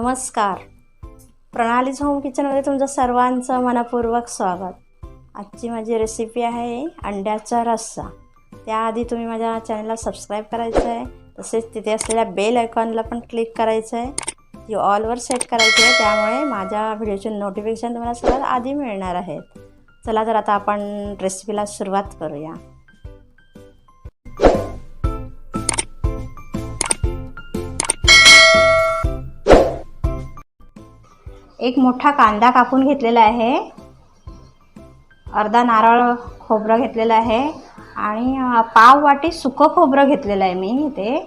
नमस्कार. प्रणालीज होम किचनमध्ये तुमचं सर्वांचं मनपूर्वक स्वागत. आजची माझी रेसिपी आहे अंड्याचा रस्सा. त्याआधी तुम्ही माझ्या चॅनलला सबस्क्राईब करायचं आहे, तसेच तिथे असलेल्या बेल आयकॉनला पण क्लिक करायचं आहे, ती ऑलवर सेट करायची आहे. त्यामुळे माझ्या व्हिडिओचे नोटिफिकेशन तुम्हाला सर्वात आधी मिळणार आहेत. चला तर आता आपण रेसिपीला सुरुवात करूया. एक मोठा कांदा कापून घेतलेला आहे, अर्धा नारळ खोबरं घेतलेलं आहे आणि पाव वाटी सुकं खोबरं घेतलेलं आहे. मी इथे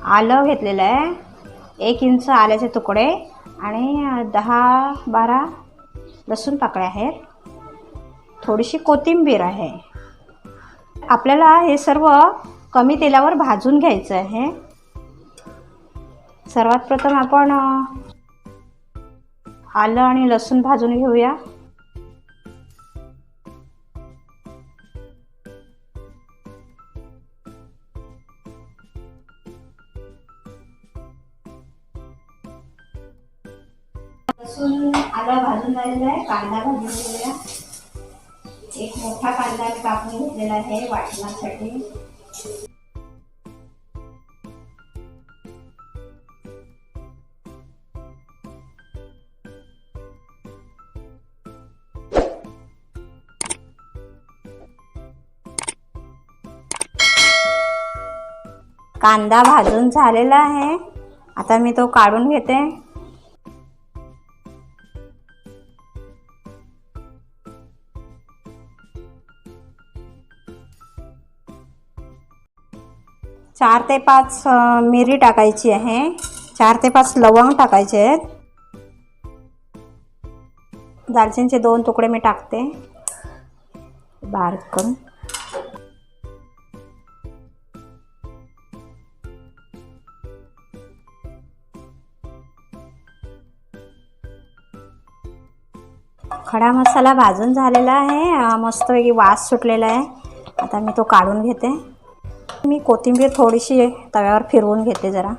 आलं घेतलेलं आहे, 1 इंच आल्याचे तुकडे आणि 10-12 लसूण पाकळ्या आहेत, थोडीशी कोथिंबीर आहे. आपल्याला हे सर्व कमी तेलावर भाजून घ्यायचं आहे. सर्वात प्रथम आपण आलं आणि लसूण भाजून घेऊया. लसूण आलं भाजून झालेलं आहे. कांदा भाजून घेऊया. एक मोठा कांदा कापून घेतलेला आहे वाटण्यासाठी. कांदा भाजून झालेला आहे, आता मी तो काढून घेते. चार ते 5 मिरी टाकायची आहे, 4 ते 5 लवंग टाकायचे आहेत. दालचिनीचे 2 तुकडे मी टाकते बारीक करून. खडा मसाला भाजून झालेला आहे, मस्तपैकी वास सुटलेला आहे. आता मी तो काढून घेते. मी कोथिंबीर थोडीशी तव्यावर फिरवून घेते जरा.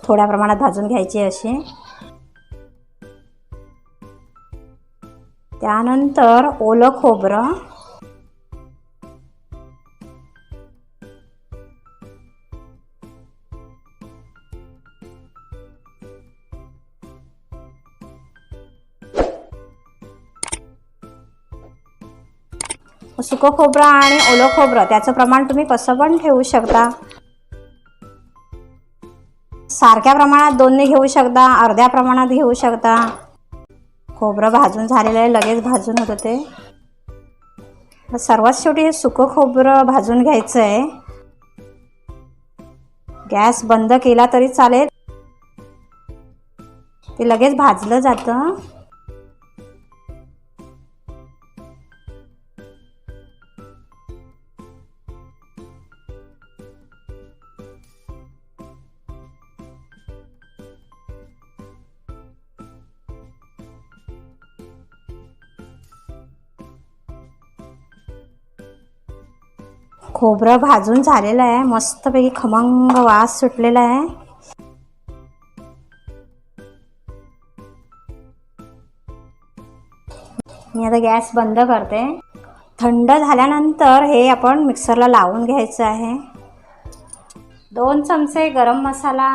थोड्या प्रमाणात भाजून घ्यायची अशी. त्यानंतर ओलं खोबरं, सुकं खोबरं आणि ओलं खोबरं त्याचं प्रमाण तुम्ही कसं पण ठेवू शकता. सारख्या प्रमाणात दोन्ही घेऊ शकता, अर्ध्या प्रमाणात घेऊ शकता. खोबरं भाजून झालेलं आहे, लगेच भाजून होतं ते. सर्वात शेवटी हे सुकं खोबरं भाजून घ्यायचं आहे. गॅस बंद केला तरी चालेल, ते लगेच भाजलं जातं. खोबरं भाजून झालेलं आहे, मस्तपैकी खमंग वास सुटलेला आहे. मी आता गॅस बंद करते. थंड झाल्यानंतर हे आपण मिक्सरला लावून घ्यायचं आहे. 2 चमचे गरम मसाला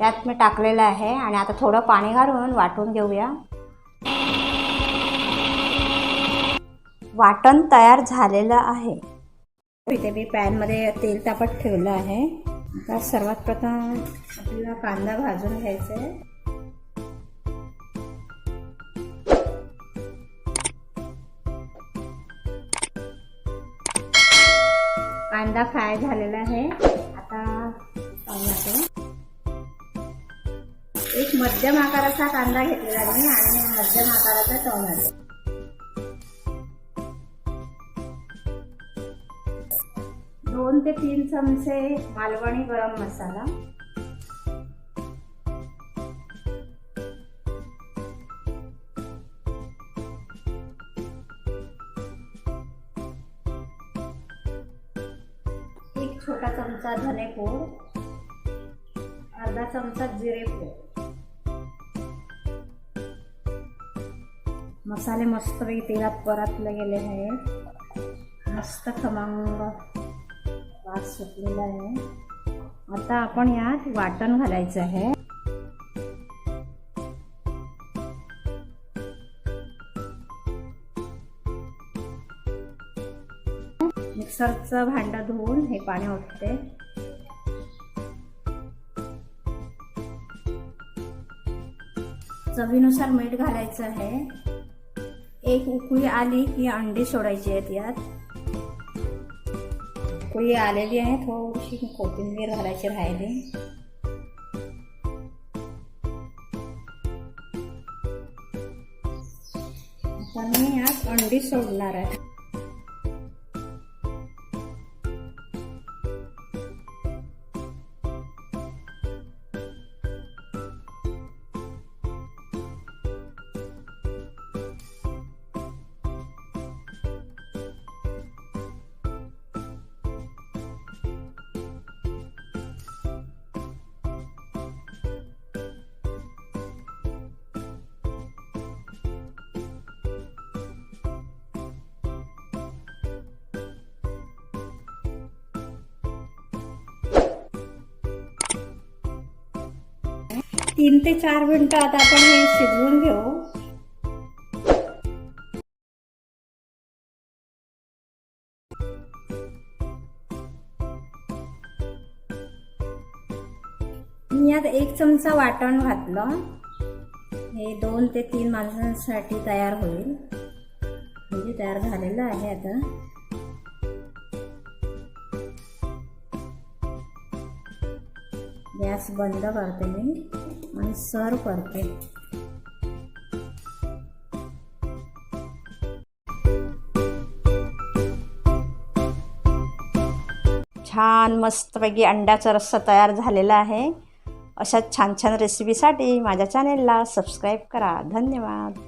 यात मी टाकलेला आहे आणि आता थोडं पाणी घालून वाटून घेऊया. वाटण तयार झालेलं आहे. इथे मी पॅनमध्ये तेल तापत ठेवलं आहे. आता सर्वात प्रथम आपल्याला कांदा भाजून घ्यायचा आहे. कांदा फ्राय झालेला आहे. आता एक मध्यम आकाराचा कांदा घेतलेला आहे आणि मध्यम आकाराचा टोमॅटो. 2 ते 3 चमचे मालवणी गरम मसाला, छोटा चमचा धनेपूड, अर्धा चमचा जिरेपूड। मसाले मस्तपैकी तेलात परतले गेले आहेत, मस्त खमंग वास सुटलेला आहे। आता आपण यात वाटण घालायचं आहे। मिक्सरचं भांडं धुवून हे पाणी ओतते। चवीनुसार मीठ घालायचं आहे। एक उकळी आली की अंडी सोडायची आहेत यात। उकळी आलेली आहे, थोडीशी कोथिंबीर घालायची राहिली। आता मी यात अंडी सोडणार आहे। तीन ते 4 मिनिटं आता आपण हे शिजवून घेऊ। मी यात 1 चमचा वाटण घातलं। हे 2 ते 3 माणसांसाठी तयार होईल, म्हणजे तयार झालेलं आहे। आता गॅस बंद करते मी आणि सर्व करते। छान मस्तपैकी अंड्याचा रस्सा तयार झालेला आहे। अशा छान छान रेसिपीसाठी माझ्या चॅनेलला सबस्क्राईब करा। धन्यवाद।